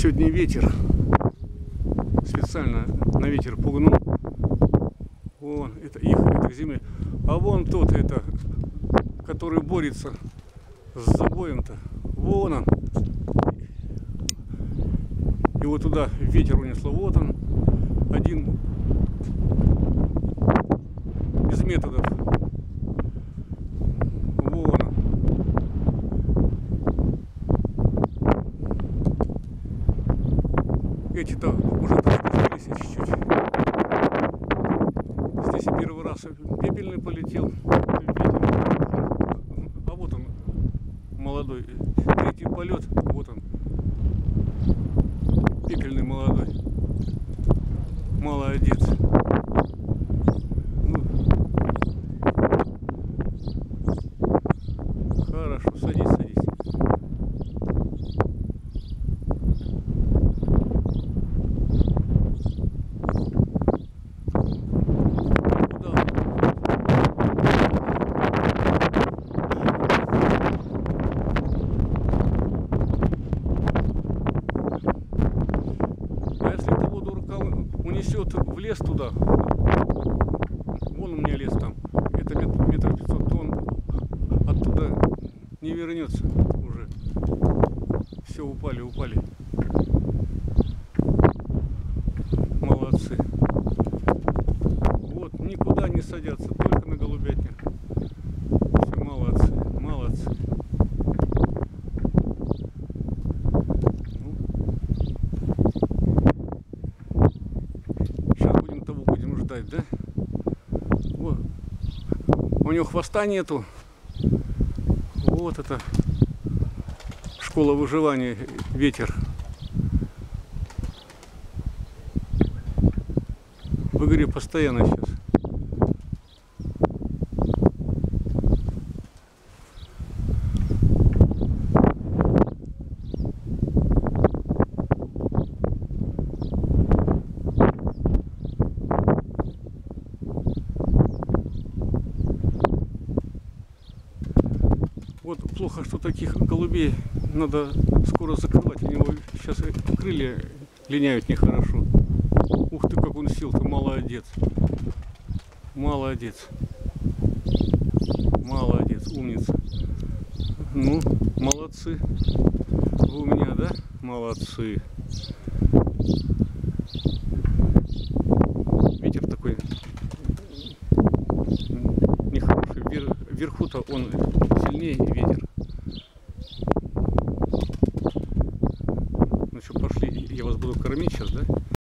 Сегодня ветер. Специально на ветер пугнул. Вон, это их, это земля. А вон тот, это, который борется с забоем-то. Вон он. Его туда ветер унесло. Вот он. Один из методов. Вон он. Эти-то уже распустились чуть-чуть. Здесь и первый раз пепельный полетел. А вот он, молодой. Третий полет. Вот он. Пепельный молодой. Молодец. Ну, хорошо, садись, садись. А если эта воду рука унесет в лес туда, вон у меня лес там, это метров 500, то он оттуда не вернется уже. Все, упали. Молодцы. Вот, никуда не садятся, только на голубятнях. Все, молодцы. Будем ждать, да? Вот. У него хвоста нету. Вот это школа выживания, ветер. В игре постоянно сейчас. Вот плохо, что таких голубей надо скоро закрывать. У него сейчас крылья линяют нехорошо. Ух ты, как он сел-то, молодец. Молодец, умница. Ну, молодцы. Вы у меня, да? Молодцы. Ветер такой нехороший. Вверху-то он сильнее ветер. Ну что, пошли, я вас буду кормить сейчас, да?